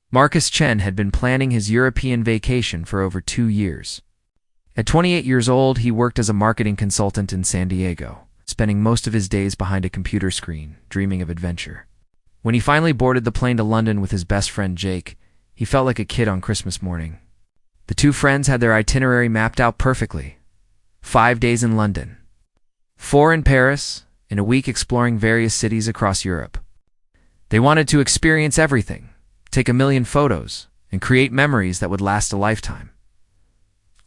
Marcus Chen had been planning his European vacation for over 2 years. At 28 years old, he worked as a marketing consultant in San Diego, spending most of his days behind a computer screen, dreaming of adventure. When he finally boarded the plane to London with his best friend Jake, he felt like a kid on Christmas morning. The two friends had their itinerary mapped out perfectly. 5 days in London, 4 in Paris, and a week exploring various cities across Europe. They wanted to experience everything, take a million photos, and create memories that would last a lifetime.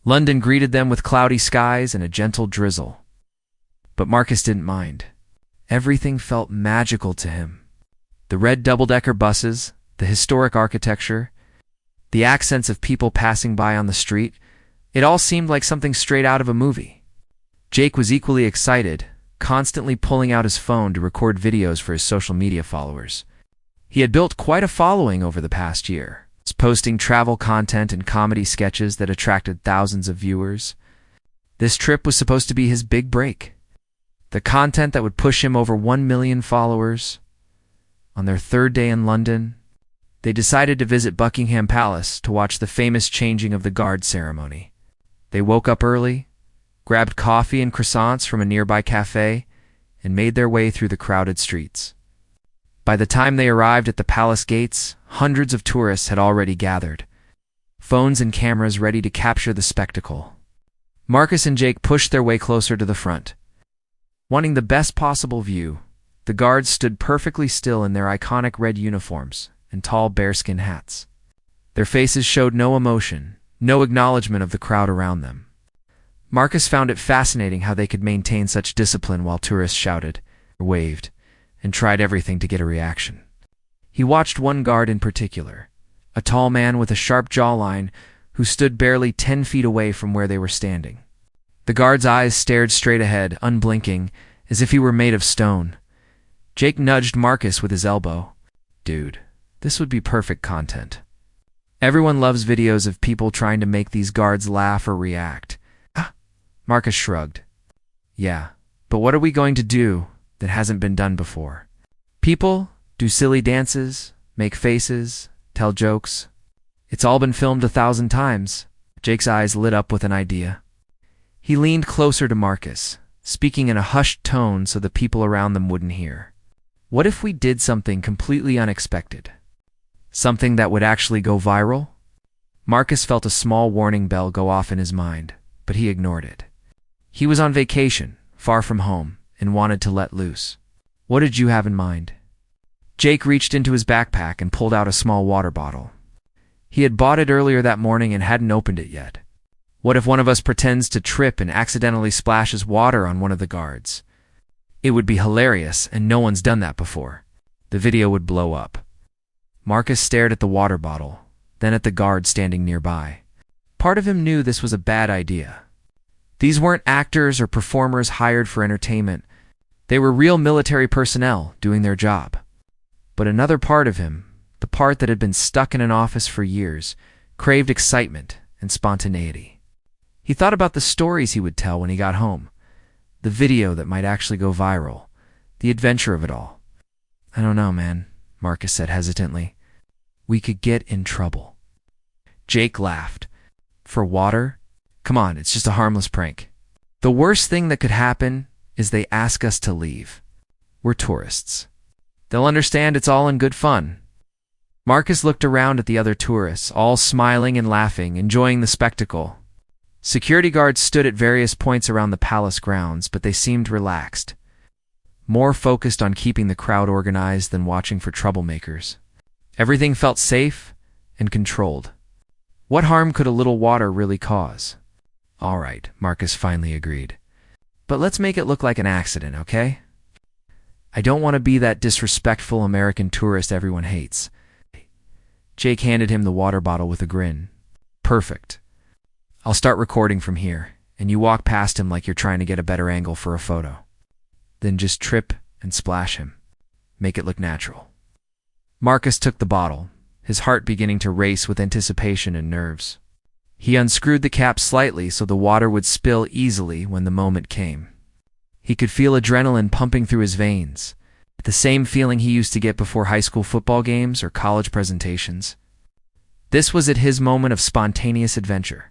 London greeted them with cloudy skies and a gentle drizzle. But Marcus didn't mind. Everything felt magical to him. The red double-decker buses, the historic architecture, the accents of people passing by on the street, it all seemed like something straight out of a movie. Jake was equally excited, constantly pulling out his phone to record videos for his social media followers. He had built quite a following over the past year, posting travel content and comedy sketches that attracted thousands of viewers. This trip was supposed to be his big break, the content that would push him over 1 million followers. On their 3rd day in London, they decided to visit Buckingham Palace to watch the famous changing of the guard ceremony. They woke up early, grabbed coffee and croissants from a nearby cafe, and made their way through the crowded streets. By the time they arrived at the palace gates, hundreds of tourists had already gathered, phones and cameras ready to capture the spectacle. Marcus and Jake pushed their way closer to the front. Wanting the best possible view, the guards stood perfectly still in their iconic red uniforms and tall bearskin hats. Their faces showed no emotion, no acknowledgement of the crowd around them. Marcus found it fascinating how they could maintain such discipline while tourists shouted, waved, and tried everything to get a reaction. He watched one guard in particular, a tall man with a sharp jawline who stood barely 10 feet away from where they were standing. The guard's eyes stared straight ahead, unblinking, as if he were made of stone. Jake nudged Marcus with his elbow. "Dude, this would be perfect content. Everyone loves videos of people trying to make these guards laugh or react." Marcus shrugged. "Yeah, but what are we going to do that hasn't been done before? People do silly dances, make faces, tell jokes. It's all been filmed 1,000 times. Jake's eyes lit up with an idea. He leaned closer to Marcus, speaking in a hushed tone so the people around them wouldn't hear. What if we did something completely unexpected? Something that would actually go viral? Marcus felt a small warning bell go off in his mind, but he ignored it. He was on vacation, far from home, and wanted to let loose. What did you have in mind? Jake reached into his backpack and pulled out a small water bottle. He had bought it earlier that morning and hadn't opened it yet. What if one of us pretends to trip and accidentally splashes water on one of the guards? It would be hilarious, and no one's done that before. The video would blow up. Marcus stared at the water bottle, then at the guard standing nearby. Part of him knew this was a bad idea. These weren't actors or performers hired for entertainment. They were real military personnel doing their job. But another part of him, the part that had been stuck in an office for years, craved excitement and spontaneity. He thought about the stories he would tell when he got home, the video that might actually go viral, the adventure of it all. "I don't know, man," Marcus said hesitantly. "We could get in trouble." Jake laughed. "For water? Come on, it's just a harmless prank. The worst thing that could happen is they ask us to leave. We're tourists. They'll understand it's all in good fun." Marcus looked around at the other tourists, all smiling and laughing, enjoying the spectacle. Security guards stood at various points around the palace grounds, but they seemed relaxed, more focused on keeping the crowd organized than watching for troublemakers. Everything felt safe and controlled. What harm could a little water really cause? "All right," Marcus finally agreed. "But let's make it look like an accident, okay? I don't want to be that disrespectful American tourist everyone hates." Jake handed him the water bottle with a grin. "Perfect. I'll start recording from here, and you walk past him like you're trying to get a better angle for a photo. Then just trip and splash him. Make it look natural." Marcus took the bottle, his heart beginning to race with anticipation and nerves. He unscrewed the cap slightly so the water would spill easily when the moment came. He could feel adrenaline pumping through his veins, the same feeling he used to get before high school football games or college presentations. This was at his moment of spontaneous adventure.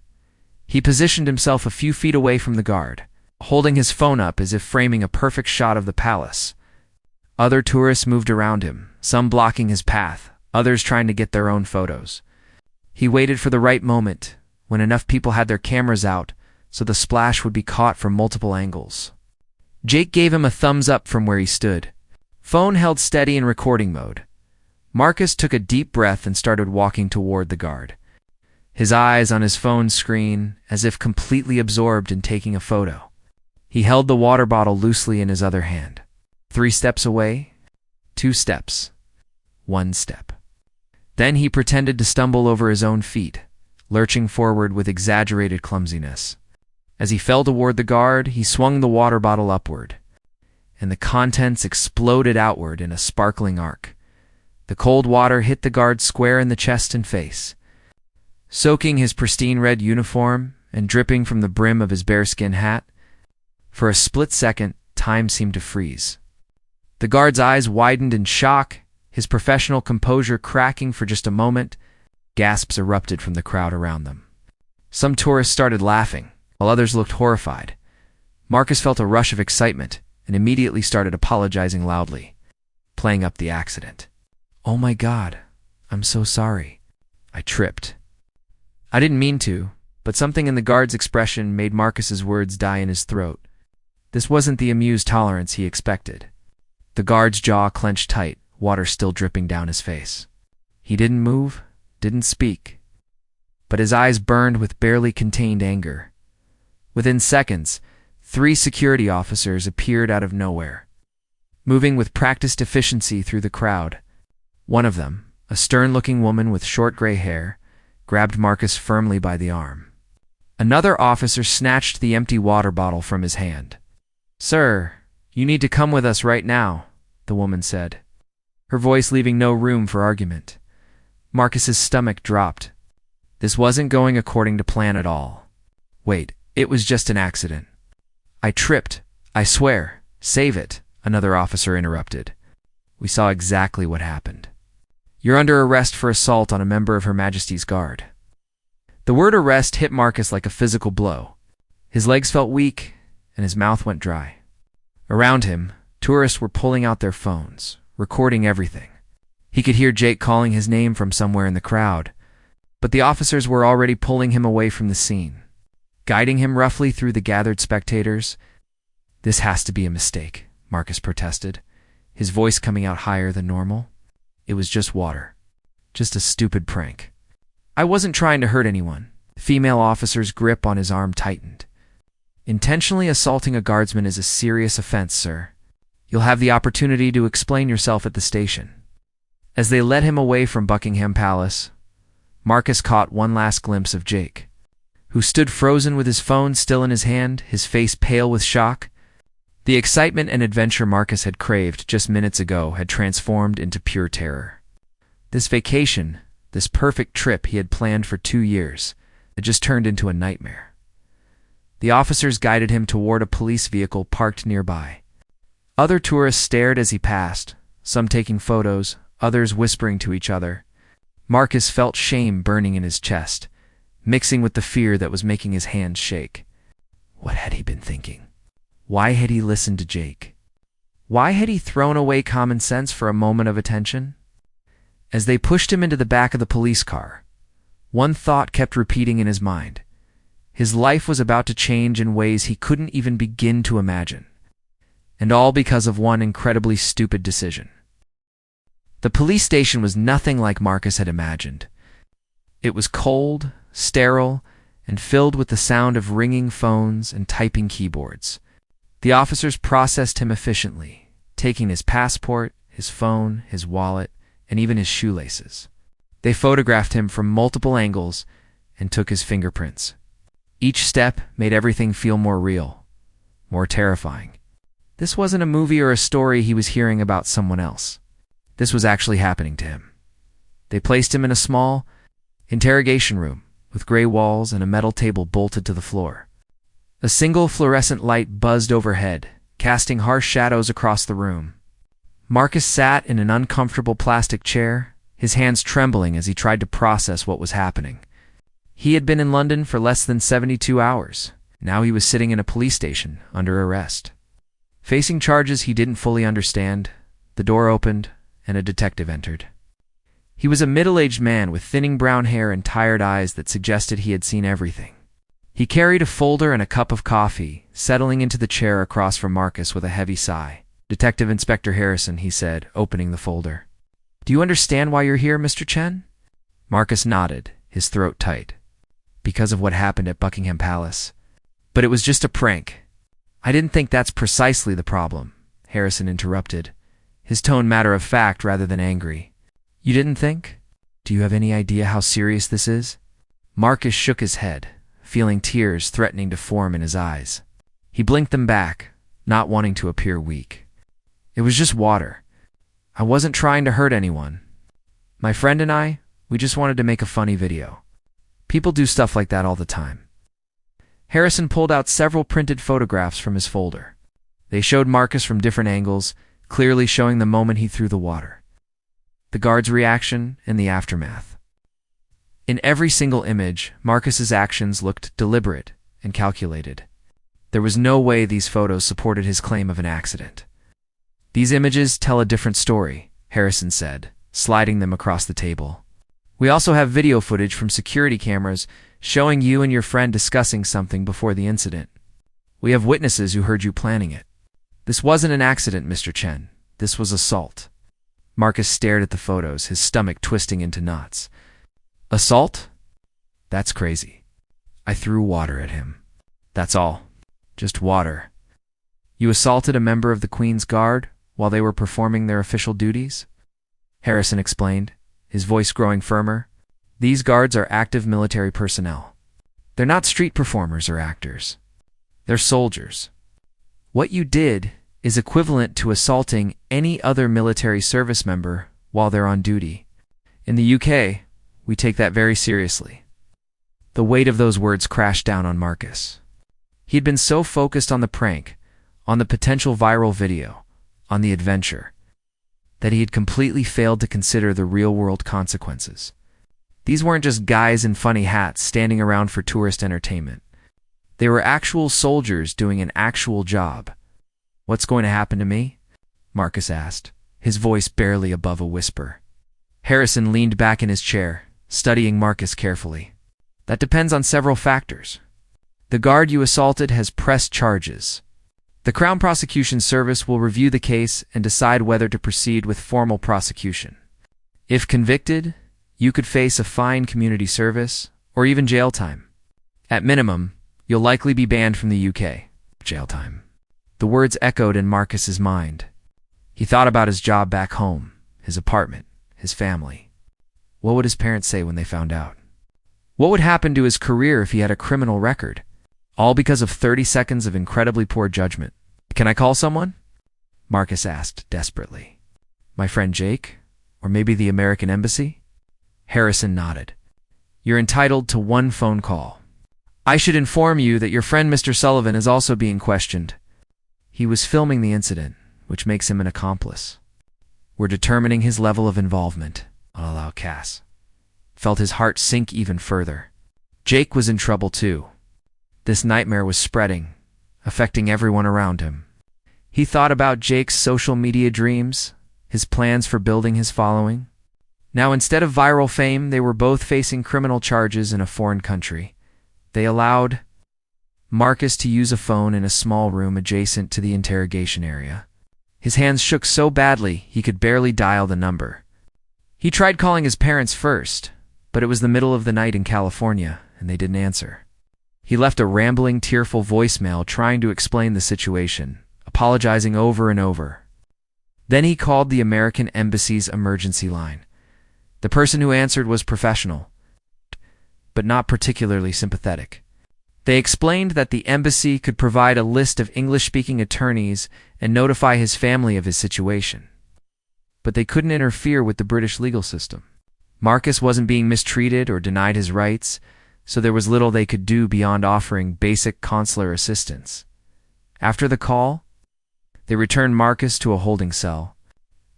He positioned himself a few feet away from the guard, holding his phone up as if framing a perfect shot of the palace. Other tourists moved around him, some blocking his path, others trying to get their own photos. He waited for the right moment, when enough people had their cameras out, so the splash would be caught from multiple angles. Jake gave him a thumbs up from where he stood. Phone held steady in recording mode. Marcus took a deep breath and started walking toward the guard, his eyes on his phone screen, as if completely absorbed in taking a photo. He held the water bottle loosely in his other hand. 3 steps away, 2 steps, 1 step. Then he pretended to stumble over his own feet, lurching forward with exaggerated clumsiness. As he fell toward the guard, he swung the water bottle upward, and the contents exploded outward in a sparkling arc. The cold water hit the guard square in the chest and face, soaking his pristine red uniform and dripping from the brim of his bearskin hat. For a split second, time seemed to freeze. The guard's eyes widened in shock, his professional composure cracking for just a moment. Gasps erupted from the crowd around them. Some tourists started laughing, while others looked horrified. Marcus felt a rush of excitement and immediately started apologizing loudly, playing up the accident. "Oh my God, I'm so sorry. I tripped. I didn't mean to," but something in the guard's expression made Marcus's words die in his throat. This wasn't the amused tolerance he expected. The guard's jaw clenched tight, water still dripping down his face. He didn't move, didn't speak, but his eyes burned with barely contained anger. Within seconds, 3 security officers appeared out of nowhere, moving with practiced efficiency through the crowd. One of them, a stern-looking woman with short gray hair, grabbed Marcus firmly by the arm. Another officer snatched the empty water bottle from his hand. "Sir, you need to come with us right now," the woman said, her voice leaving no room for argument. Marcus's stomach dropped. This wasn't going according to plan at all. "Wait, it was just an accident. I tripped, I swear. Save it," another officer interrupted. "We saw exactly what happened. You're under arrest for assault on a member of Her Majesty's Guard." The word arrest hit Marcus like a physical blow. His legs felt weak, and his mouth went dry. Around him, tourists were pulling out their phones, recording everything. He could hear Jake calling his name from somewhere in the crowd, but the officers were already pulling him away from the scene, guiding him roughly through the gathered spectators. "This has to be a mistake," Marcus protested, his voice coming out higher than normal. "It was just water. Just a stupid prank. I wasn't trying to hurt anyone." The female officer's grip on his arm tightened. "Intentionally assaulting a guardsman is a serious offense, sir. You'll have the opportunity to explain yourself at the station." As they led him away from Buckingham Palace, Marcus caught one last glimpse of Jake, who stood frozen with his phone still in his hand, his face pale with shock. The excitement and adventure Marcus had craved just minutes ago had transformed into pure terror. This vacation, this perfect trip he had planned for 2 years, had just turned into a nightmare. The officers guided him toward a police vehicle parked nearby. Other tourists stared as he passed, some taking photos, others whispering to each other. Marcus felt shame burning in his chest, mixing with the fear that was making his hands shake. What had he been thinking? Why had he listened to Jake? Why had he thrown away common sense for a moment of attention? As they pushed him into the back of the police car, one thought kept repeating in his mind. His life was about to change in ways he couldn't even begin to imagine. And all because of one incredibly stupid decision. The police station was nothing like Marcus had imagined. It was cold, sterile, and filled with the sound of ringing phones and typing keyboards. The officers processed him efficiently, taking his passport, his phone, his wallet, and even his shoelaces. They photographed him from multiple angles and took his fingerprints. Each step made everything feel more real, more terrifying. This wasn't a movie or a story he was hearing about someone else. This was actually happening to him. They placed him in a small interrogation room with gray walls and a metal table bolted to the floor. A single fluorescent light buzzed overhead, casting harsh shadows across the room. Marcus sat in an uncomfortable plastic chair, his hands trembling as he tried to process what was happening. He had been in London for less than 72 hours. Now he was sitting in a police station, under arrest. Facing charges he didn't fully understand, the door opened, and a detective entered. He was a middle-aged man with thinning brown hair and tired eyes that suggested he had seen everything. He carried a folder and a cup of coffee, settling into the chair across from Marcus with a heavy sigh. "Detective Inspector Harrison," he said, opening the folder. "Do you understand why you're here, Mr. Chen?" Marcus nodded, his throat tight. "Because of what happened at Buckingham Palace. But it was just a prank." "I didn't think that's precisely the problem," Harrison interrupted, his tone matter-of-fact rather than angry. "You didn't think? Do you have any idea how serious this is?" Marcus shook his head, feeling tears threatening to form in his eyes. He blinked them back, not wanting to appear weak. "It was just water. I wasn't trying to hurt anyone. My friend and I, we just wanted to make a funny video. People do stuff like that all the time." Harrison pulled out several printed photographs from his folder. They showed Marcus from different angles, clearly showing the moment he threw the water, the guard's reaction, and the aftermath. In every single image, Marcus's actions looked deliberate and calculated. There was no way these photos supported his claim of an accident. "These images tell a different story," Harrison said, sliding them across the table. "We also have video footage from security cameras showing you and your friend discussing something before the incident. We have witnesses who heard you planning it. This wasn't an accident, Mr. Chen. This was assault." Marcus stared at the photos, his stomach twisting into knots. "Assault? That's crazy. I threw water at him. That's all. Just water." "You assaulted a member of the Queen's Guard while they were performing their official duties?" Harrison explained, his voice growing firmer. "These guards are active military personnel. They're not street performers or actors. They're soldiers. What you did is equivalent to assaulting any other military service member while they're on duty. In the UK, we take that very seriously." The weight of those words crashed down on Marcus. He had been so focused on the prank, on the potential viral video, on the adventure, that he had completely failed to consider the real-world consequences. These weren't just guys in funny hats standing around for tourist entertainment. They were actual soldiers doing an actual job. "What's going to happen to me?" Marcus asked, his voice barely above a whisper. Harrison leaned back in his chair, studying Marcus carefully. "That depends on several factors. The guard you assaulted has pressed charges. The Crown Prosecution Service will review the case and decide whether to proceed with formal prosecution. If convicted, you could face a fine, community service, or even jail time. At minimum, you'll likely be banned from the UK. Jail time." The words echoed in Marcus's mind. He thought about his job back home, his apartment, his family. What would his parents say when they found out? What would happen to his career if he had a criminal record? All because of 30 seconds of incredibly poor judgment. "Can I call someone?" Marcus asked desperately. "My friend Jake? Or maybe the American Embassy?" Harrison nodded. "You're entitled to one phone call. I should inform you that your friend Mr. Sullivan is also being questioned. He was filming the incident, which makes him an accomplice. We're determining his level of involvement." I'll allow Cass. Felt his heart sink even further. Jake was in trouble too. This nightmare was spreading, affecting everyone around him. He thought about Jake's social media dreams, his plans for building his following. Now, instead of viral fame, they were both facing criminal charges in a foreign country. They allowed Marcus to use a phone in a small room adjacent to the interrogation area. His hands shook so badly he could barely dial the number. He tried calling his parents first, but it was the middle of the night in California, and they didn't answer. He left a rambling, tearful voicemail trying to explain the situation, apologizing over and over. Then he called the American Embassy's emergency line. The person who answered was professional, but not particularly sympathetic. They explained that the embassy could provide a list of English-speaking attorneys and notify his family of his situation. But they couldn't interfere with the British legal system. Marcus wasn't being mistreated or denied his rights, so there was little they could do beyond offering basic consular assistance. After the call, they returned Marcus to a holding cell.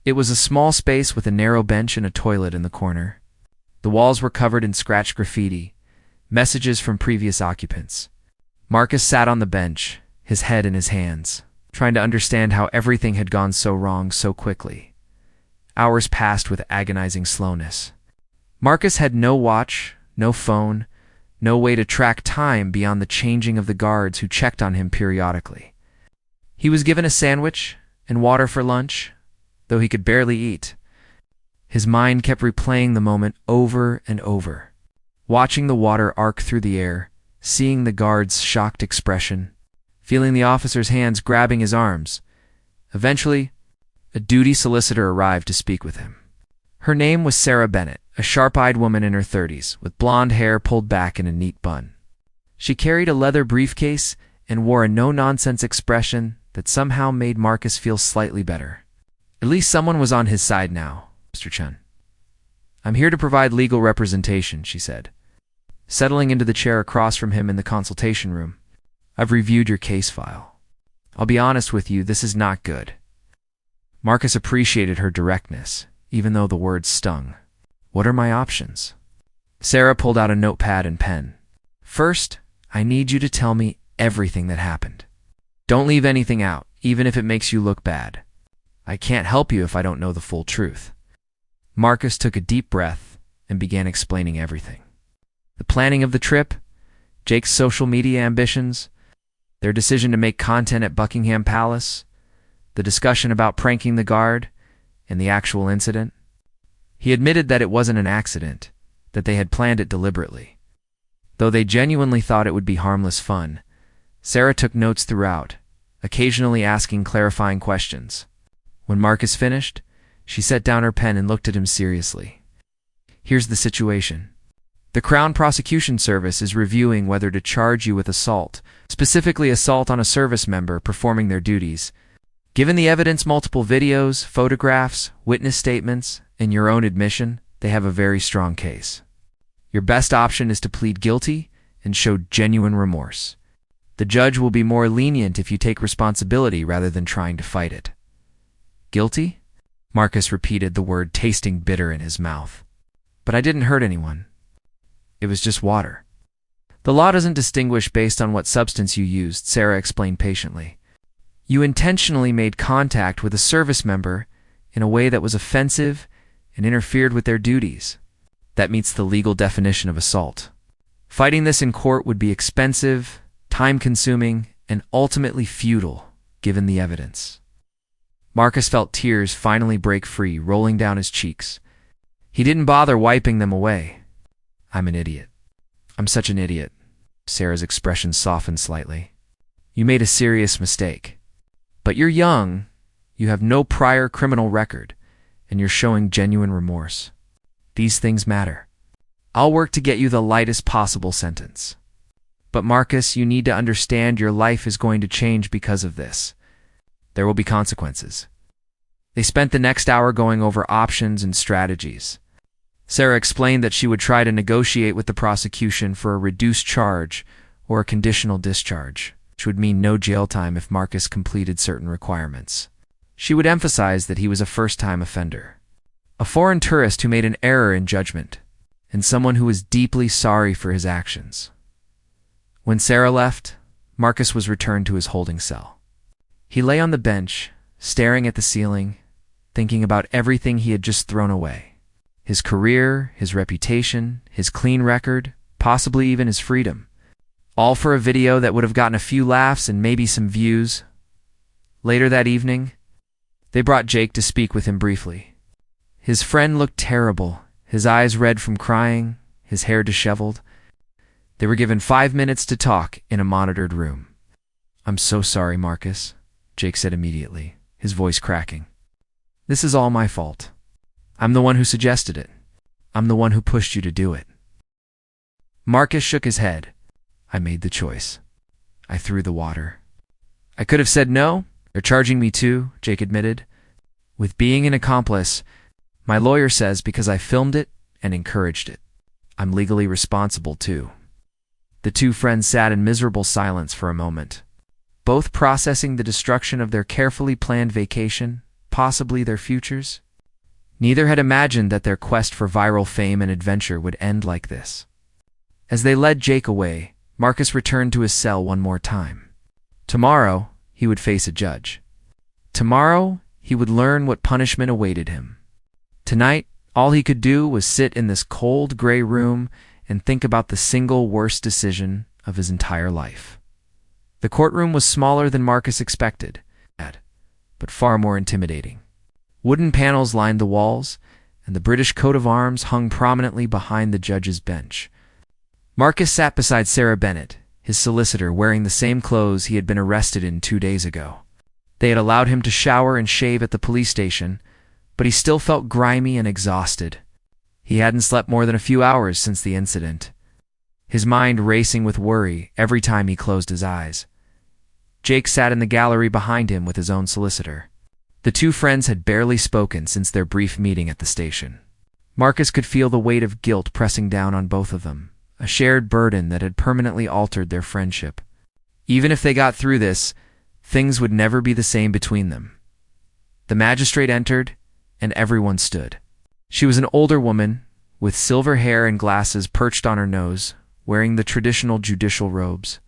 It was a small space with a narrow bench and a toilet in the corner. The walls were covered in scratched graffiti, messages from previous occupants. Marcus sat on the bench, his head in his hands, trying to understand how everything had gone so wrong so quickly. Hours passed with agonizing slowness. Marcus had no watch, no phone, no way to track time beyond the changing of the guards who checked on him periodically. He was given a sandwich and water for lunch, though he could barely eat. His mind kept replaying the moment over and over, watching the water arc through the air, seeing the guard's shocked expression, feeling the officer's hands grabbing his arms. Eventually, a duty solicitor arrived to speak with him. Her name was Sarah Bennett, a sharp-eyed woman in her 30s, with blonde hair pulled back in a neat bun. She carried a leather briefcase and wore a no-nonsense expression that somehow made Marcus feel slightly better. At least someone was on his side now, Mr. Chen. "I'm here to provide legal representation," she said, settling into the chair across from him in the consultation room. "I've reviewed your case file. I'll be honest with you, this is not good." Marcus appreciated her directness, even though the words stung. "What are my options?" Sarah pulled out a notepad and pen. "First, I need you to tell me everything that happened. Don't leave anything out, even if it makes you look bad. I can't help you if I don't know the full truth." Marcus took a deep breath and began explaining everything. The planning of the trip, Jake's social media ambitions, their decision to make content at Buckingham Palace, the discussion about pranking the guard, and the actual incident. He admitted that it wasn't an accident, that they had planned it deliberately. Though they genuinely thought it would be harmless fun, Sarah took notes throughout, occasionally asking clarifying questions. When Marcus finished, she set down her pen and looked at him seriously. "Here's the situation. The Crown Prosecution Service is reviewing whether to charge you with assault, specifically assault on a service member performing their duties. Given the evidence, multiple videos, photographs, witness statements, and your own admission, they have a very strong case. Your best option is to plead guilty and show genuine remorse. The judge will be more lenient if you take responsibility rather than trying to fight it." "Guilty?" Marcus repeated, the word tasting bitter in his mouth. "But I didn't hurt anyone. It was just water." "The law doesn't distinguish based on what substance you used," Sarah explained patiently. "You intentionally made contact with a service member in a way that was offensive and interfered with their duties. That meets the legal definition of assault. Fighting this in court would be expensive, time-consuming, and ultimately futile, given the evidence." Marcus felt tears finally break free, rolling down his cheeks. He didn't bother wiping them away. "I'm an idiot. I'm such an idiot." Sarah's expression softened slightly. "You made a serious mistake. But you're young, you have no prior criminal record, and you're showing genuine remorse. These things matter. I'll work to get you the lightest possible sentence. But Marcus, you need to understand your life is going to change because of this. There will be consequences." They spent the next hour going over options and strategies. Sarah explained that she would try to negotiate with the prosecution for a reduced charge or a conditional discharge, which would mean no jail time if Marcus completed certain requirements. She would emphasize that he was a first-time offender, a foreign tourist who made an error in judgment, and someone who was deeply sorry for his actions. When Sarah left, Marcus was returned to his holding cell. He lay on the bench, staring at the ceiling, thinking about everything he had just thrown away. His career, his reputation, his clean record, possibly even his freedom. All for a video that would have gotten a few laughs and maybe some views. Later that evening, they brought Jake to speak with him briefly. His friend looked terrible, his eyes red from crying, his hair disheveled. They were given 5 minutes to talk in a monitored room. "I'm so sorry, Marcus," Jake said immediately, his voice cracking. "This is all my fault. I'm the one who suggested it. I'm the one who pushed you to do it." Marcus shook his head. "I made the choice. I threw the water. I could have said no. They're charging me too," Jake admitted. "With being an accomplice, my lawyer says because I filmed it and encouraged it, I'm legally responsible too." The two friends sat in miserable silence for a moment, both processing the destruction of their carefully planned vacation possibly their futures. Neither had imagined that their quest for viral fame and adventure would end like this. As they led Jake away, Marcus returned to his cell one more time. Tomorrow, he would face a judge. Tomorrow, he would learn what punishment awaited him. Tonight, all he could do was sit in this cold, gray room and think about the single worst decision of his entire life. The courtroom was smaller than Marcus expected, but far more intimidating. Wooden panels lined the walls, and the British coat of arms hung prominently behind the judge's bench. Marcus sat beside Sarah Bennett, his solicitor, wearing the same clothes he had been arrested in 2 days ago. They had allowed him to shower and shave at the police station, but he still felt grimy and exhausted. He hadn't slept more than a few hours since the incident, his mind racing with worry every time he closed his eyes. Jake sat in the gallery behind him with his own solicitor. The two friends had barely spoken since their brief meeting at the station. Marcus could feel the weight of guilt pressing down on both of them, a shared burden that had permanently altered their friendship. Even if they got through this, things would never be the same between them. The magistrate entered, and everyone stood. She was an older woman, with silver hair and glasses perched on her nose, wearing the traditional judicial robes.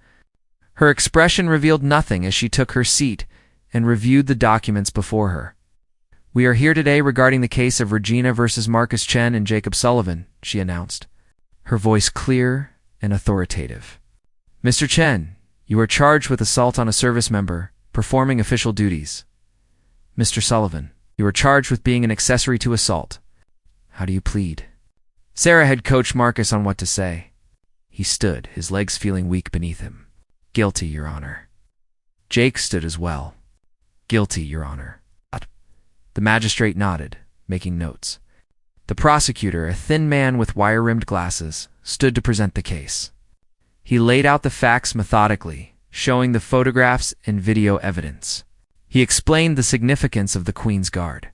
Her expression revealed nothing as she took her seat and reviewed the documents before her. "We are here today regarding the case of Regina versus Marcus Chen and Jacob Sullivan," she announced, her voice clear and authoritative. "Mr. Chen, you are charged with assault on a service member, performing official duties. Mr. Sullivan, you are charged with being an accessory to assault. How do you plead?" Sarah had coached Marcus on what to say. He stood, his legs feeling weak beneath him. "Guilty, Your Honor." Jake stood as well. "Guilty, Your Honor." The magistrate nodded, making notes. The prosecutor, a thin man with wire-rimmed glasses, stood to present the case. He laid out the facts methodically, showing the photographs and video evidence. He explained the significance of the Queen's Guard,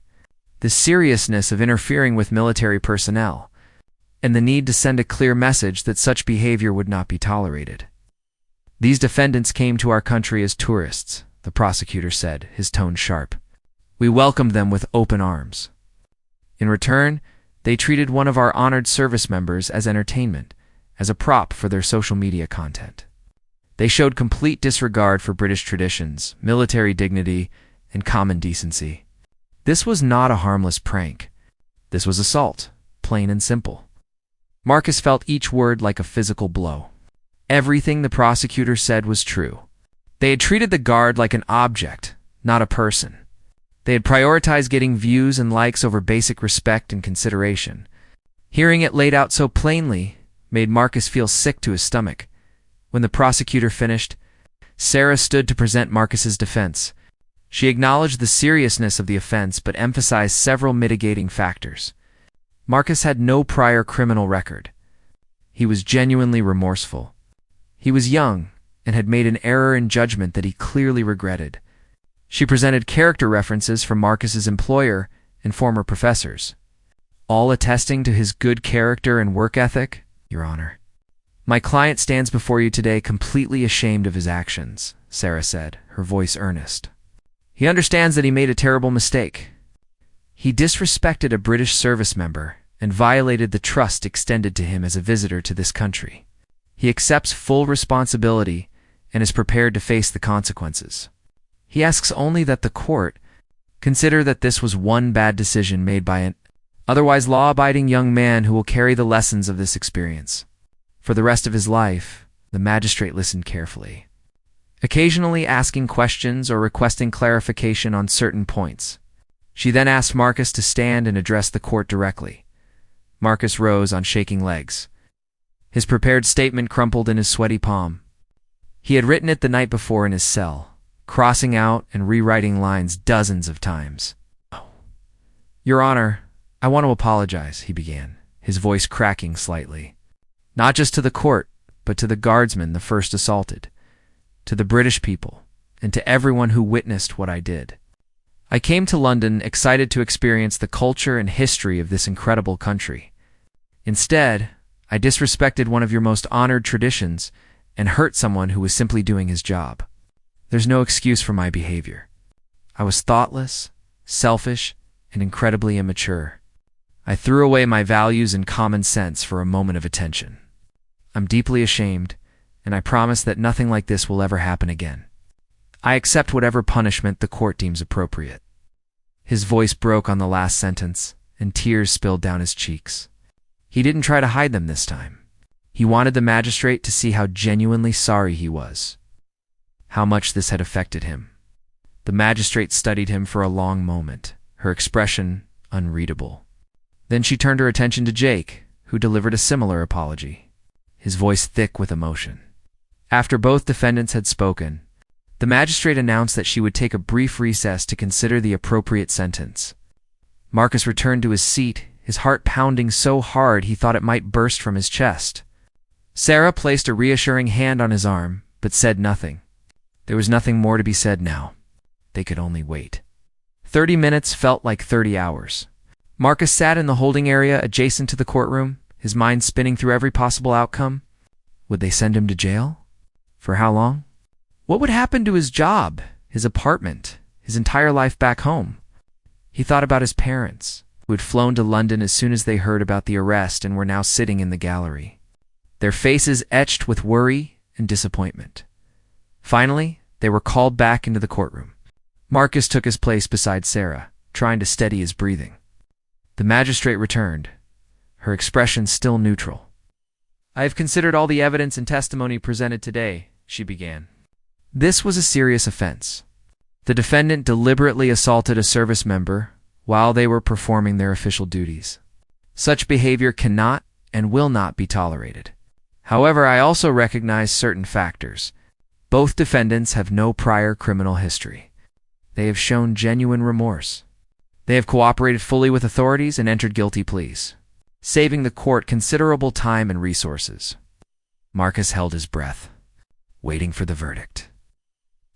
the seriousness of interfering with military personnel, and the need to send a clear message that such behavior would not be tolerated. "These defendants came to our country as tourists," the prosecutor said, his tone sharp. "We welcomed them with open arms. In return, they treated one of our honored service members as entertainment, as a prop for their social media content. They showed complete disregard for British traditions, military dignity, and common decency. This was not a harmless prank. This was assault, plain and simple." Marcus felt each word like a physical blow. Everything the prosecutor said was true. They had treated the guard like an object, not a person. They had prioritized getting views and likes over basic respect and consideration. Hearing it laid out so plainly made Marcus feel sick to his stomach. When the prosecutor finished, Sarah stood to present Marcus's defense. She acknowledged the seriousness of the offense but emphasized several mitigating factors. Marcus had no prior criminal record. He was genuinely remorseful. He was young and had made an error in judgment that he clearly regretted. She presented character references from Marcus's employer and former professors, all attesting to his good character and work ethic, Your Honor. "My client stands before you today completely ashamed of his actions," Sarah said, her voice earnest. "He understands that he made a terrible mistake. He disrespected a British service member and violated the trust extended to him as a visitor to this country. He accepts full responsibility and is prepared to face the consequences. He asks only that the court consider that this was one bad decision made by an otherwise law-abiding young man who will carry the lessons of this experience for the rest of his life." The magistrate listened carefully, occasionally asking questions or requesting clarification on certain points. She then asked Marcus to stand and address the court directly. Marcus rose on shaking legs. His prepared statement crumpled in his sweaty palm. He had written it the night before in his cell, crossing out and rewriting lines dozens of times. "Your Honor, I want to apologize," he began, his voice cracking slightly. "Not just to the court, but to the guardsmen the first assaulted, to the British people, and to everyone who witnessed what I did. I came to London excited to experience the culture and history of this incredible country. Instead, I disrespected one of your most honored traditions and hurt someone who was simply doing his job. There's no excuse for my behavior. I was thoughtless, selfish, and incredibly immature. I threw away my values and common sense for a moment of attention. I'm deeply ashamed, and I promise that nothing like this will ever happen again. I accept whatever punishment the court deems appropriate." His voice broke on the last sentence, and tears spilled down his cheeks. He didn't try to hide them this time. He wanted the magistrate to see how genuinely sorry he was, how much this had affected him. The magistrate studied him for a long moment, her expression unreadable. Then she turned her attention to Jake, who delivered a similar apology, his voice thick with emotion. After both defendants had spoken, the magistrate announced that she would take a brief recess to consider the appropriate sentence. Marcus returned to his seat, his heart pounding so hard he thought it might burst from his chest. Sarah placed a reassuring hand on his arm, but said nothing. There was nothing more to be said now. They could only wait. 30 minutes felt like 30 hours. Marcus sat in the holding area adjacent to the courtroom, his mind spinning through every possible outcome. Would they send him to jail? For how long? What would happen to his job, his apartment, his entire life back home? He thought about his parents, who had flown to London as soon as they heard about the arrest and were now sitting in the gallery, their faces etched with worry and disappointment. Finally, they were called back into the courtroom. Marcus took his place beside Sarah, trying to steady his breathing. The magistrate returned, her expression still neutral. "I have considered all the evidence and testimony presented today," she began. This was a serious offense. The defendant deliberately assaulted a service member while they were performing their official duties. Such behavior cannot and will not be tolerated. However, I also recognize certain factors. Both defendants have no prior criminal history. They have shown genuine remorse. They have cooperated fully with authorities and entered guilty pleas, saving the court considerable time and resources. Marcus held his breath, waiting for the verdict.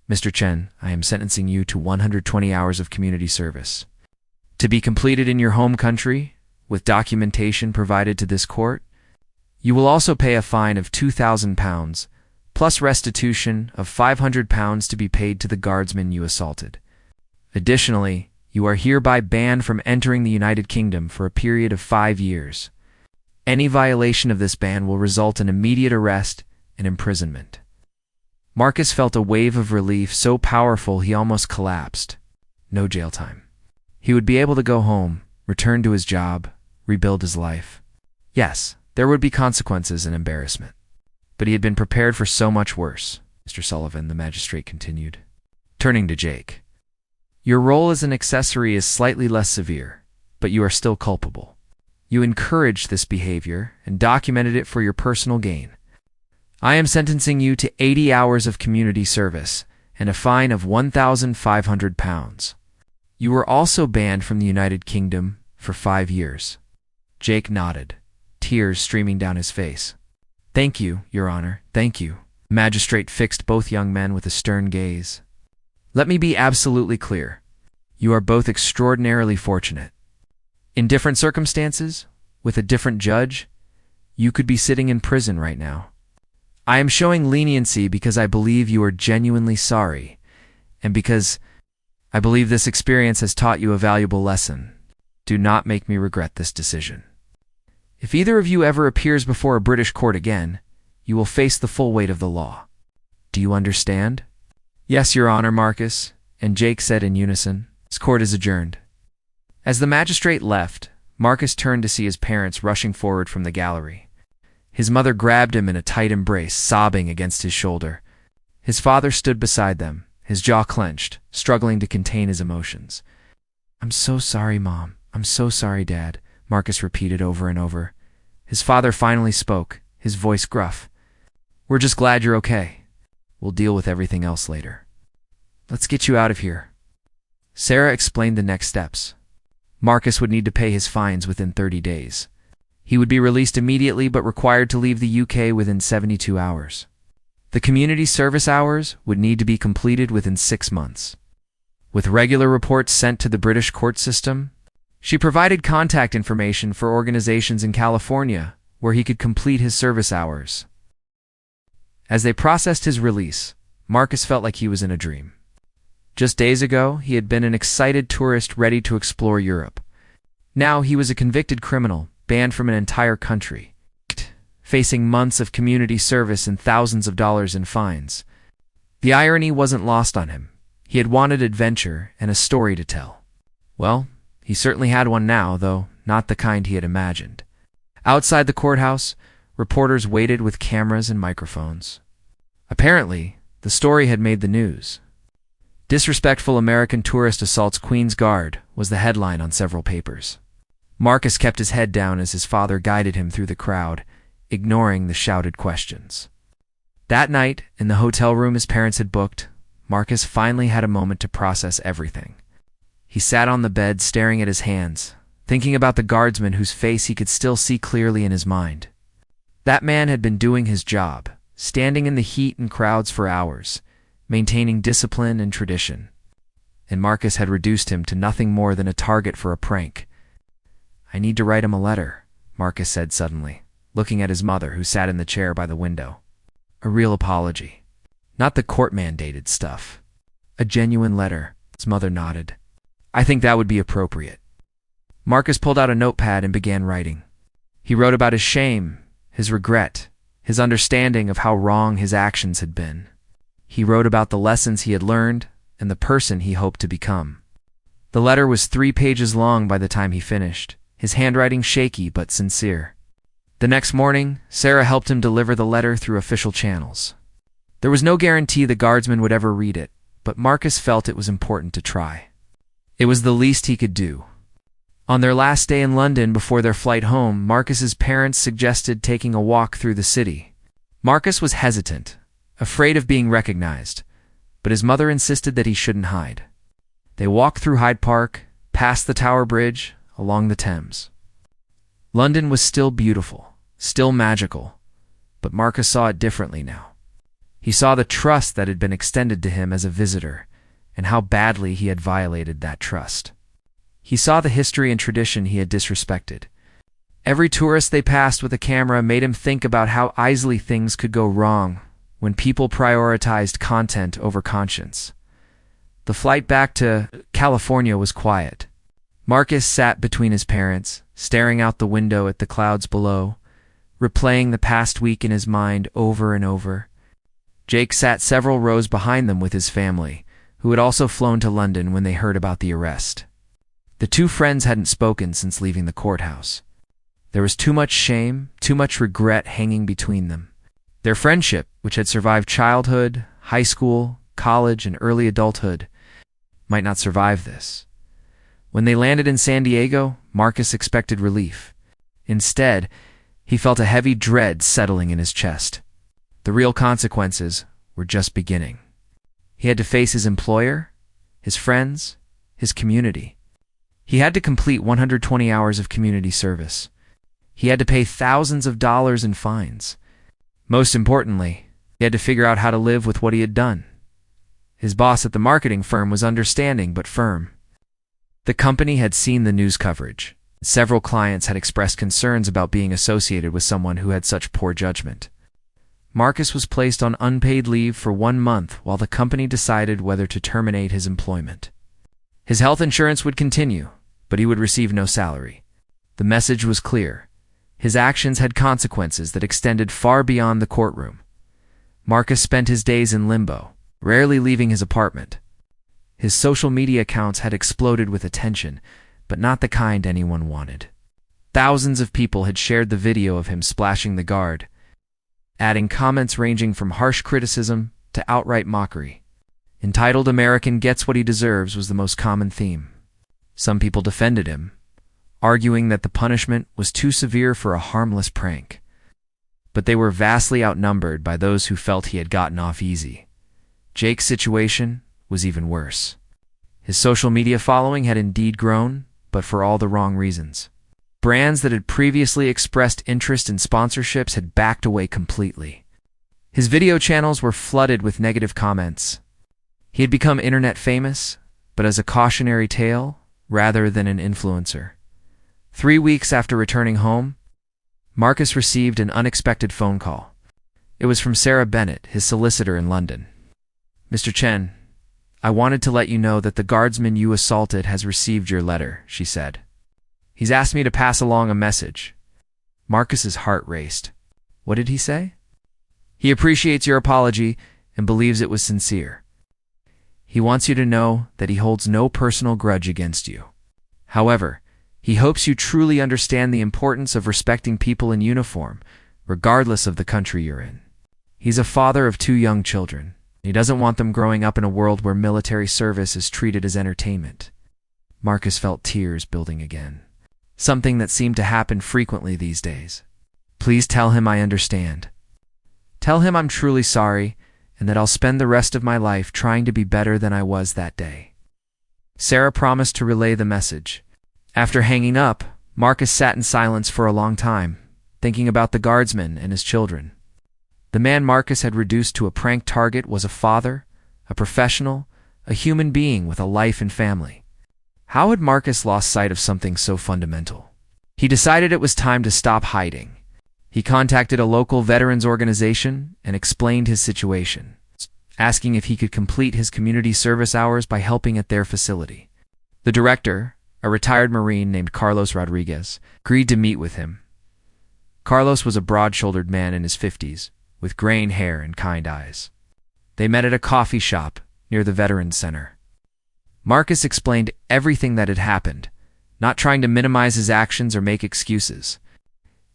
"Mr. Chen, I am sentencing you to 120 hours of community service, to be completed in your home country, with documentation provided to this court. You will also pay a fine of £2,000, plus restitution of £500 to be paid to the guardsman you assaulted. Additionally, you are hereby banned from entering the United Kingdom for a period of 5 years. Any violation of this ban will result in immediate arrest and imprisonment." Marcus felt a wave of relief so powerful he almost collapsed. No jail time. He would be able to go home, return to his job, rebuild his life. Yes, there would be consequences and embarrassment, but he had been prepared for so much worse. "Mr. Sullivan," the magistrate continued, turning to Jake, "your role as an accessory is slightly less severe, but you are still culpable. You encouraged this behavior and documented it for your personal gain. I am sentencing you to 80 hours of community service and a fine of £1,500. You were also banned from the United Kingdom for 5 years. Jake nodded, tears streaming down his face. "Thank you, Your Honor, thank you." The magistrate fixed both young men with a stern gaze. "Let me be absolutely clear. You are both extraordinarily fortunate. In different circumstances, with a different judge, you could be sitting in prison right now. I am showing leniency because I believe you are genuinely sorry, and because I believe this experience has taught you a valuable lesson. Do not make me regret this decision. If either of you ever appears before a British court again, you will face the full weight of the law. Do you understand?" "Yes, Your Honor, Marcus," and Jake said in unison. "This court is adjourned." As the magistrate left, Marcus turned to see his parents rushing forward from the gallery. His mother grabbed him in a tight embrace, sobbing against his shoulder. His father stood beside them, his jaw clenched, struggling to contain his emotions. "I'm so sorry, Mom. I'm so sorry, Dad," Marcus repeated over and over. His father finally spoke, his voice gruff. "We're just glad you're okay. We'll deal with everything else later. Let's get you out of here." Sarah explained the next steps. Marcus would need to pay his fines within 30 days. He would be released immediately but required to leave the UK within 72 hours. The community service hours would need to be completed within 6 months. With regular reports sent to the British court system, she provided contact information for organizations in California where he could complete his service hours. As they processed his release, Marcus felt like he was in a dream. Just days ago, he had been an excited tourist ready to explore Europe. Now he was a convicted criminal, banned from an entire country, facing months of community service and thousands of dollars in fines. The irony wasn't lost on him. He had wanted adventure and a story to tell. Well, he certainly had one now, though not the kind he had imagined. Outside the courthouse, reporters waited with cameras and microphones. Apparently, the story had made the news. "Disrespectful American tourist assaults Queen's Guard" was the headline on several papers. Marcus kept his head down as his father guided him through the crowd, ignoring the shouted questions. That night, in the hotel room his parents had booked, Marcus finally had a moment to process everything. He sat on the bed staring at his hands, thinking about the guardsman whose face he could still see clearly in his mind. That man had been doing his job, standing in the heat and crowds for hours, maintaining discipline and tradition. And Marcus had reduced him to nothing more than a target for a prank. "I need to write him a letter," Marcus said suddenly, looking at his mother who sat in the chair by the window. "A real apology. Not the court-mandated stuff. A genuine letter," his mother nodded. "I think that would be appropriate." Marcus pulled out a notepad and began writing. He wrote about his shame, his regret, his understanding of how wrong his actions had been. He wrote about the lessons he had learned and the person he hoped to become. The letter was 3 pages long by the time he finished, his handwriting shaky but sincere. The next morning, Sarah helped him deliver the letter through official channels. There was no guarantee the guardsman would ever read it, but Marcus felt it was important to try. It was the least he could do. On their last day in London before their flight home, Marcus's parents suggested taking a walk through the city. Marcus was hesitant, afraid of being recognized, but his mother insisted that he shouldn't hide. They walked through Hyde Park, past the Tower Bridge, along the Thames. London was still beautiful, still magical, but Marcus saw it differently now. He saw the trust that had been extended to him as a visitor, and how badly he had violated that trust. He saw the history and tradition he had disrespected. Every tourist they passed with a camera made him think about how easily things could go wrong when people prioritized content over conscience. The flight back to California was quiet. Marcus sat between his parents, staring out the window at the clouds below, replaying the past week in his mind over and over. Jake sat several rows behind them with his family, who had also flown to London when they heard about the arrest. The two friends hadn't spoken since leaving the courthouse. There was too much shame, too much regret hanging between them. Their friendship, which had survived childhood, high school, college, and early adulthood, might not survive this. When they landed in San Diego, Marcus expected relief. Instead, he felt a heavy dread settling in his chest. The real consequences were just beginning. He had to face his employer, his friends, his community. He had to complete 120 hours of community service. He had to pay thousands of dollars in fines. Most importantly, he had to figure out how to live with what he had done. His boss at the marketing firm was understanding but firm. The company had seen the news coverage. Several clients had expressed concerns about being associated with someone who had such poor judgment. Marcus was placed on unpaid leave for 1 month while the company decided whether to terminate his employment. His health insurance would continue, but he would receive no salary. The message was clear. His actions had consequences that extended far beyond the courtroom. Marcus spent his days in limbo, rarely leaving his apartment. His social media accounts had exploded with attention, but not the kind anyone wanted. Thousands of people had shared the video of him splashing the guard, adding comments ranging from harsh criticism to outright mockery. Entitled American gets what he deserves was the most common theme. Some people defended him, arguing that the punishment was too severe for a harmless prank. But they were vastly outnumbered by those who felt he had gotten off easy. Jake's situation was even worse. His social media following had indeed grown, but for all the wrong reasons. Brands that had previously expressed interest in sponsorships had backed away completely. His video channels were flooded with negative comments. He had become internet famous, but as a cautionary tale rather than an influencer. 3 weeks after returning home, Marcus received an unexpected phone call. It was from Sarah Bennett, his solicitor in London. "Mr. Chen, I wanted to let you know that the guardsman you assaulted has received your letter, she said. He's asked me to pass along a message. Marcus's heart raced. What did he say? He appreciates your apology and believes it was sincere. He wants you to know that he holds no personal grudge against you. However, he hopes you truly understand the importance of respecting people in uniform, regardless of the country you're in. He's a father of 2 young children. He doesn't want them growing up in a world where military service is treated as entertainment. Marcus felt tears building again, something that seemed to happen frequently these days. Please tell him I understand. Tell him I'm truly sorry and that I'll spend the rest of my life trying to be better than I was that day. Sarah promised to relay the message. After hanging up, Marcus sat in silence for a long time, thinking about the guardsman and his children. The man Marcus had reduced to a prank target was a father, a professional, a human being with a life and family. How had Marcus lost sight of something so fundamental? He decided it was time to stop hiding. He contacted a local veterans organization and explained his situation, asking if he could complete his community service hours by helping at their facility. The director, a retired Marine named Carlos Rodriguez, agreed to meet with him. Carlos was a broad-shouldered man in his 50s, with graying hair and kind eyes. They met at a coffee shop near the Veterans Center. Marcus explained everything that had happened, not trying to minimize his actions or make excuses.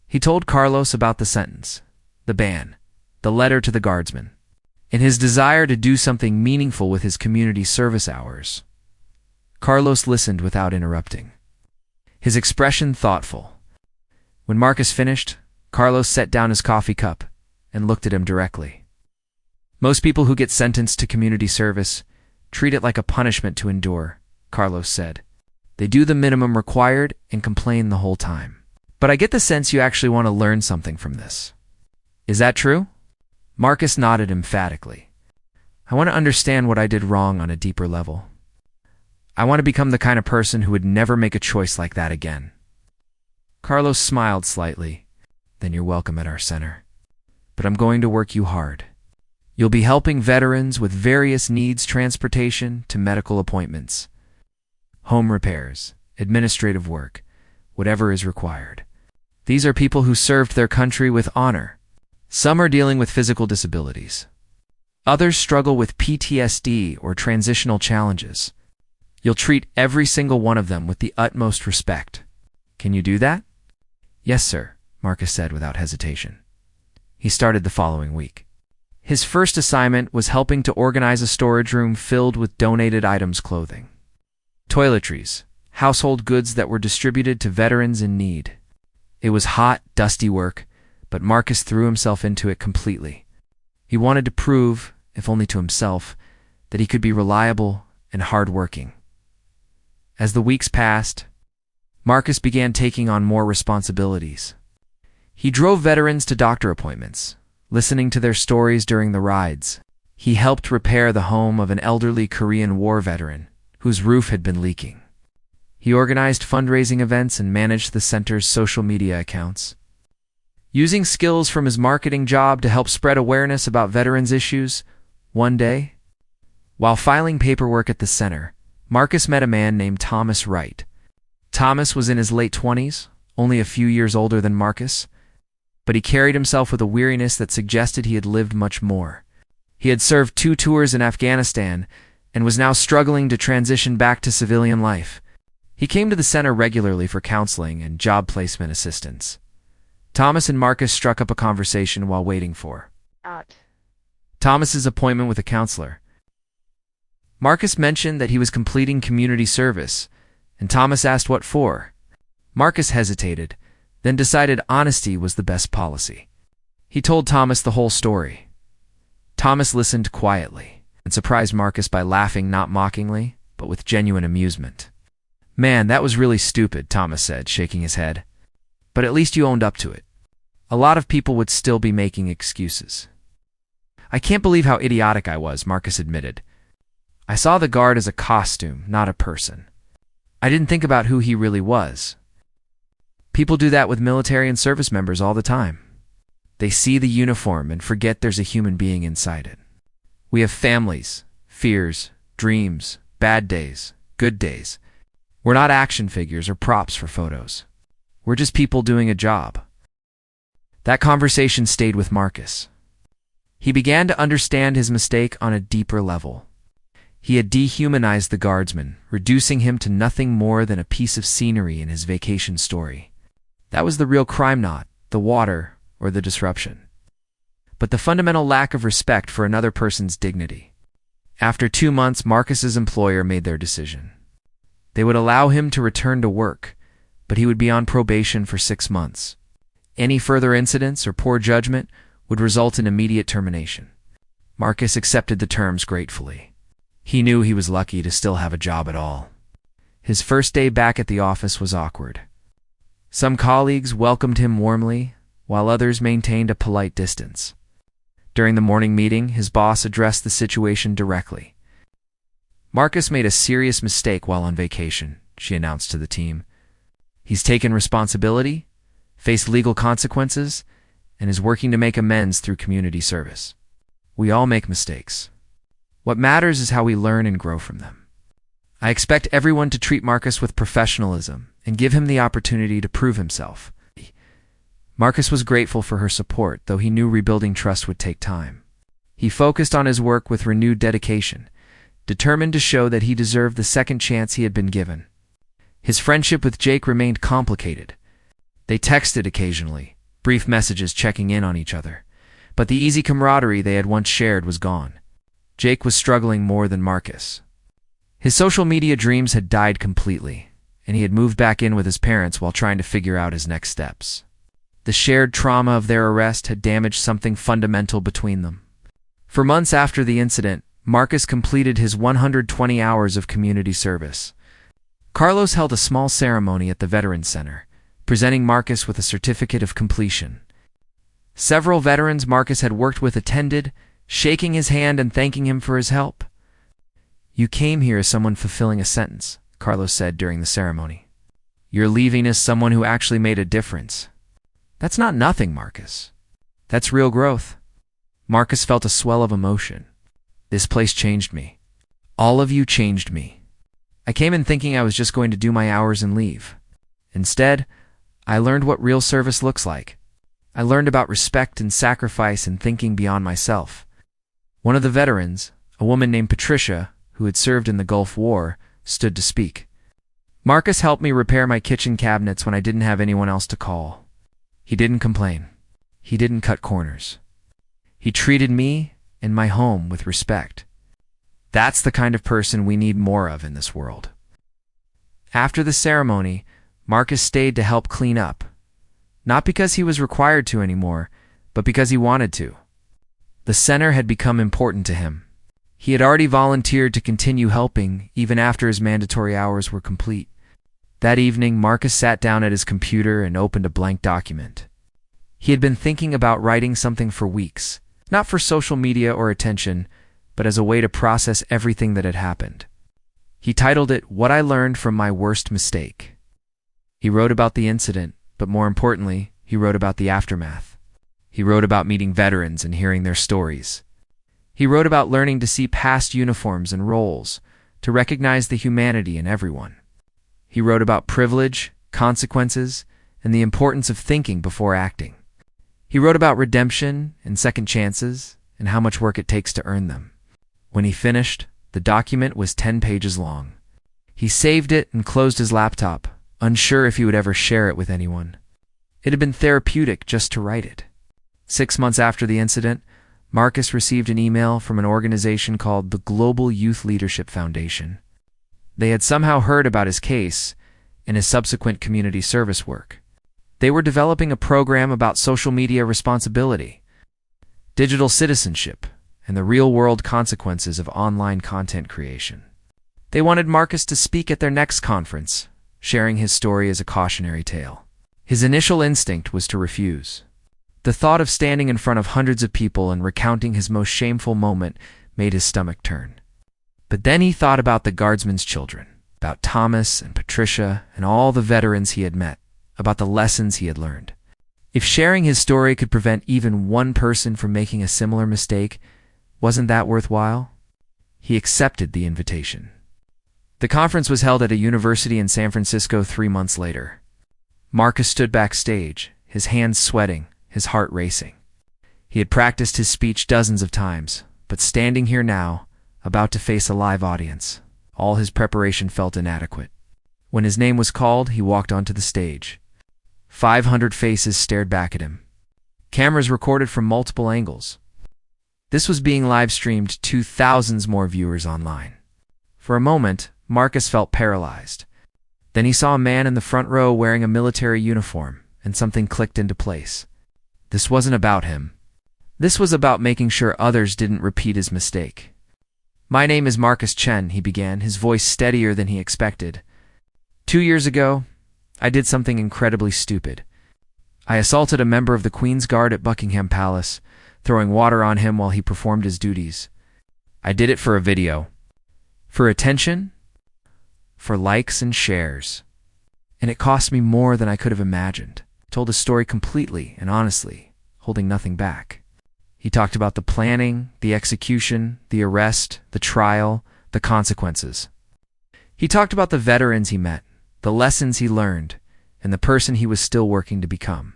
He told Carlos about the sentence, the ban, the letter to the guardsman, and his desire to do something meaningful with his community service hours. Carlos listened without interrupting, his expression thoughtful. When Marcus finished, Carlos set down his coffee cup and looked at him directly. Most people who get sentenced to community service treat it like a punishment to endure, Carlos said. They do the minimum required and complain the whole time. But I get the sense you actually want to learn something from this. Is that true? Marcus nodded emphatically. I want to understand what I did wrong on a deeper level. I want to become the kind of person who would never make a choice like that again. Carlos smiled slightly. Then you're welcome at our center. But I'm going to work you hard. You'll be helping veterans with various needs, transportation to medical appointments, home repairs, administrative work, whatever is required. These are people who served their country with honor. Some are dealing with physical disabilities. Others struggle with PTSD or transitional challenges. You'll treat every single one of them with the utmost respect. Can you do that? Yes, sir, Marcus said without hesitation. He started the following week. His first assignment was helping to organize a storage room filled with donated items, clothing, toiletries, household goods that were distributed to veterans in need. It was hot, dusty work, but Marcus threw himself into it completely. He wanted to prove, if only to himself, that he could be reliable and hardworking. As the weeks passed, Marcus began taking on more responsibilities. He drove veterans to doctor appointments, listening to their stories during the rides. He helped repair the home of an elderly Korean War veteran whose roof had been leaking. He organized fundraising events and managed the center's social media accounts. Using skills from his marketing job to help spread awareness about veterans' issues, one day, while filing paperwork at the center, Marcus met a man named Thomas Wright. Thomas was in his late 20s, only a few years older than Marcus, but he carried himself with a weariness that suggested he had lived much more. He had served 2 tours in Afghanistan and was now struggling to transition back to civilian life. He came to the center regularly for counseling and job placement assistance. Thomas and Marcus struck up a conversation while waiting for Thomas's appointment with a counselor. Marcus mentioned that he was completing community service, and Thomas asked what for. Marcus hesitated, then decided honesty was the best policy. He told Thomas the whole story. Thomas listened quietly and surprised Marcus by laughing not mockingly, but with genuine amusement. Man, that was really stupid, Thomas said, shaking his head. But at least you owned up to it. A lot of people would still be making excuses. I can't believe how idiotic I was, Marcus admitted. I saw the guard as a costume, not a person. I didn't think about who he really was. People do that with military and service members all the time. They see the uniform and forget there's a human being inside it. We have families, fears, dreams, bad days, good days. We're not action figures or props for photos. We're just people doing a job. That conversation stayed with Marcus. He began to understand his mistake on a deeper level. He had dehumanized the guardsman, reducing him to nothing more than a piece of scenery in his vacation story. That was the real crime, not the water or the disruption, but the fundamental lack of respect for another person's dignity. After 2 months, Marcus's employer made their decision. They would allow him to return to work, but he would be on probation for 6 months. Any further incidents or poor judgment would result in immediate termination. Marcus accepted the terms gratefully. He knew he was lucky to still have a job at all. His first day back at the office was awkward. Some colleagues welcomed him warmly, while others maintained a polite distance. During the morning meeting, his boss addressed the situation directly. Marcus made a serious mistake while on vacation, she announced to the team. He's taken responsibility, faced legal consequences, and is working to make amends through community service. We all make mistakes. What matters is how we learn and grow from them. I expect everyone to treat Marcus with professionalism and give him the opportunity to prove himself. Marcus was grateful for her support, though he knew rebuilding trust would take time. He focused on his work with renewed dedication, determined to show that he deserved the second chance he had been given. His friendship with Jake remained complicated. They texted occasionally, brief messages checking in on each other, but the easy camaraderie they had once shared was gone. Jake was struggling more than Marcus. His social media dreams had died completely, and he had moved back in with his parents while trying to figure out his next steps. The shared trauma of their arrest had damaged something fundamental between them. For months after the incident, Marcus completed his 120 hours of community service. Carlos held a small ceremony at the Veterans Center, presenting Marcus with a certificate of completion. Several veterans Marcus had worked with attended, shaking his hand and thanking him for his help. "You came here as someone fulfilling a sentence," Carlos said during the ceremony. "You're leaving as someone who actually made a difference. That's not nothing, Marcus. That's real growth." Marcus felt a swell of emotion. "This place changed me. All of you changed me. I came in thinking I was just going to do my hours and leave. Instead, I learned what real service looks like. I learned about respect and sacrifice and thinking beyond myself." One of the veterans, a woman named Patricia, who had served in the Gulf War, stood to speak. "Marcus helped me repair my kitchen cabinets when I didn't have anyone else to call. He didn't complain. He didn't cut corners. He treated me and my home with respect. That's the kind of person we need more of in this world." After the ceremony, Marcus stayed to help clean up, not because he was required to anymore, but because he wanted to. The center had become important to him. He had already volunteered to continue helping even after his mandatory hours were complete. That evening, Marcus sat down at his computer and opened a blank document. He had been thinking about writing something for weeks, not for social media or attention, but as a way to process everything that had happened. He titled it, "What I Learned from My Worst Mistake." He wrote about the incident, but more importantly, he wrote about the aftermath. He wrote about meeting veterans and hearing their stories. He wrote about learning to see past uniforms and roles, to recognize the humanity in everyone. He wrote about privilege, consequences, and the importance of thinking before acting. He wrote about redemption and second chances and how much work it takes to earn them. When he finished, the document was 10 pages long. He saved it and closed his laptop, unsure if he would ever share it with anyone. It had been therapeutic just to write it. 6 months after the incident, Marcus received an email from an organization called the Global Youth Leadership Foundation. They had somehow heard about his case and his subsequent community service work. They were developing a program about social media responsibility, digital citizenship, and the real-world consequences of online content creation. They wanted Marcus to speak at their next conference, sharing his story as a cautionary tale. His initial instinct was to refuse. The thought of standing in front of hundreds of people and recounting his most shameful moment made his stomach turn. But then he thought about the guardsman's children, about Thomas and Patricia and all the veterans he had met, about the lessons he had learned. If sharing his story could prevent even one person from making a similar mistake, wasn't that worthwhile? He accepted the invitation. The conference was held at a university in San Francisco 3 months later. Marcus stood backstage, his hands sweating, his heart racing. He had practiced his speech dozens of times, but standing here now, about to face a live audience, all his preparation felt inadequate. When his name was called, he walked onto the stage. 500 faces stared back at him. Cameras recorded from multiple angles. This was being live-streamed to thousands more viewers online. For a moment, Marcus felt paralyzed. Then he saw a man in the front row wearing a military uniform, and something clicked into place. This wasn't about him. This was about making sure others didn't repeat his mistake. "My name is Marcus Chen," he began, his voice steadier than he expected. 2 years ago, I did something incredibly stupid. I assaulted a member of the Queen's Guard at Buckingham Palace, throwing water on him while he performed his duties. I did it for a video. For attention, for likes and shares. And it cost me more than I could have imagined. Told his story completely and honestly, holding nothing back. He talked about the planning, the execution, the arrest, the trial, the consequences. He talked about the veterans he met, the lessons he learned, and the person he was still working to become.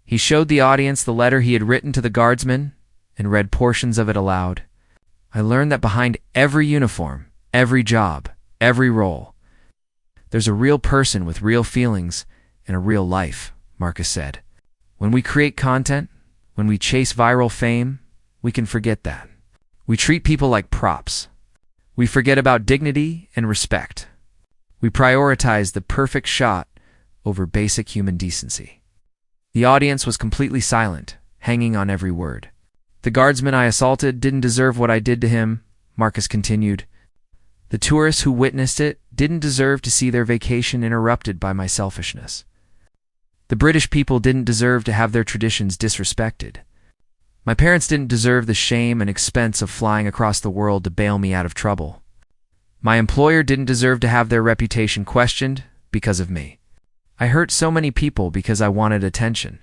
He showed the audience the letter he had written to the guardsmen and read portions of it aloud. I learned that behind every uniform, every job, every role, there's a real person with real feelings and a real life, Marcus said. When we create content, when we chase viral fame, we can forget that. We treat people like props. We forget about dignity and respect. We prioritize the perfect shot over basic human decency. The audience was completely silent, hanging on every word. The guardsman I assaulted didn't deserve what I did to him, Marcus continued. The tourists who witnessed it didn't deserve to see their vacation interrupted by my selfishness. The British people didn't deserve to have their traditions disrespected. My parents didn't deserve the shame and expense of flying across the world to bail me out of trouble. My employer didn't deserve to have their reputation questioned because of me. I hurt so many people because I wanted attention.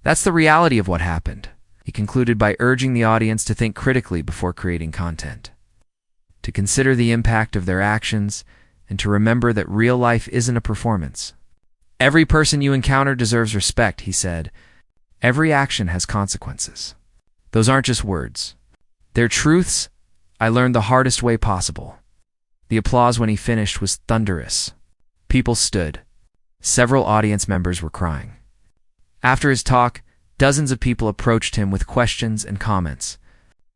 That's the reality of what happened, he concluded by urging the audience to think critically before creating content, to consider the impact of their actions, and to remember that real life isn't a performance. Every person you encounter deserves respect, he said. Every action has consequences. Those aren't just words. They're truths I learned the hardest way possible. The applause when he finished was thunderous. People stood. Several audience members were crying. After his talk, dozens of people approached him with questions and comments.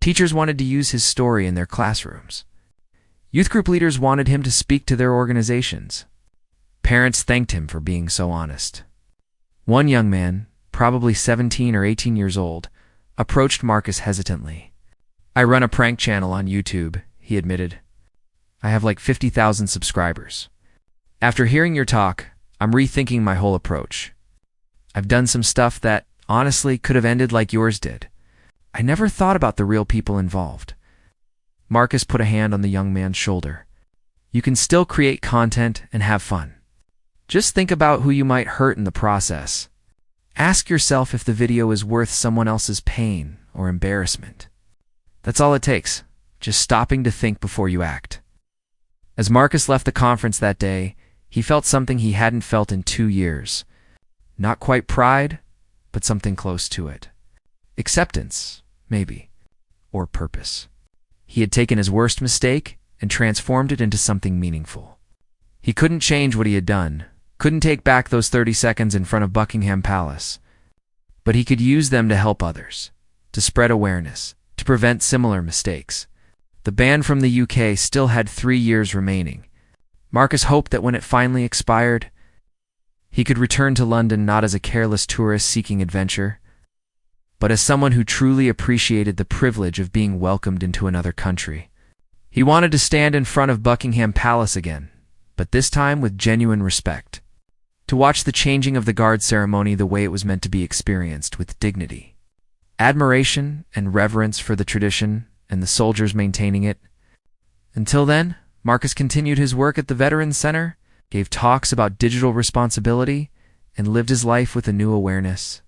Teachers wanted to use his story in their classrooms. Youth group leaders wanted him to speak to their organizations. Parents thanked him for being so honest. One young man, probably 17 or 18 years old, approached Marcus hesitantly. I run a prank channel on YouTube, he admitted. I have like 50,000 subscribers. After hearing your talk, I'm rethinking my whole approach. I've done some stuff that, honestly, could have ended like yours did. I never thought about the real people involved. Marcus put a hand on the young man's shoulder. You can still create content and have fun. Just think about who you might hurt in the process. Ask yourself if the video is worth someone else's pain or embarrassment. That's all it takes, just stopping to think before you act. As Marcus left the conference that day, he felt something he hadn't felt in 2 years. Not quite pride, but something close to it. Acceptance, maybe, or purpose. He had taken his worst mistake and transformed it into something meaningful. He couldn't change what he had done, couldn't take back those 30 seconds in front of Buckingham Palace, but he could use them to help others, to spread awareness, to prevent similar mistakes. The ban from the UK still had 3 years remaining. Marcus hoped that when it finally expired, he could return to London not as a careless tourist seeking adventure, but as someone who truly appreciated the privilege of being welcomed into another country. He wanted to stand in front of Buckingham Palace again, but this time with genuine respect. To watch the changing of the guard ceremony the way it was meant to be experienced, with dignity, admiration, and reverence for the tradition and the soldiers maintaining it. Until then, Marcus continued his work at the Veterans Center, gave talks about digital responsibility, and lived his life with a new awareness.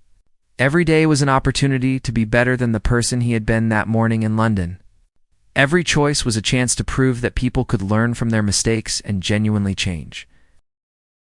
Every day was an opportunity to be better than the person he had been that morning in London. Every choice was a chance to prove that people could learn from their mistakes and genuinely change.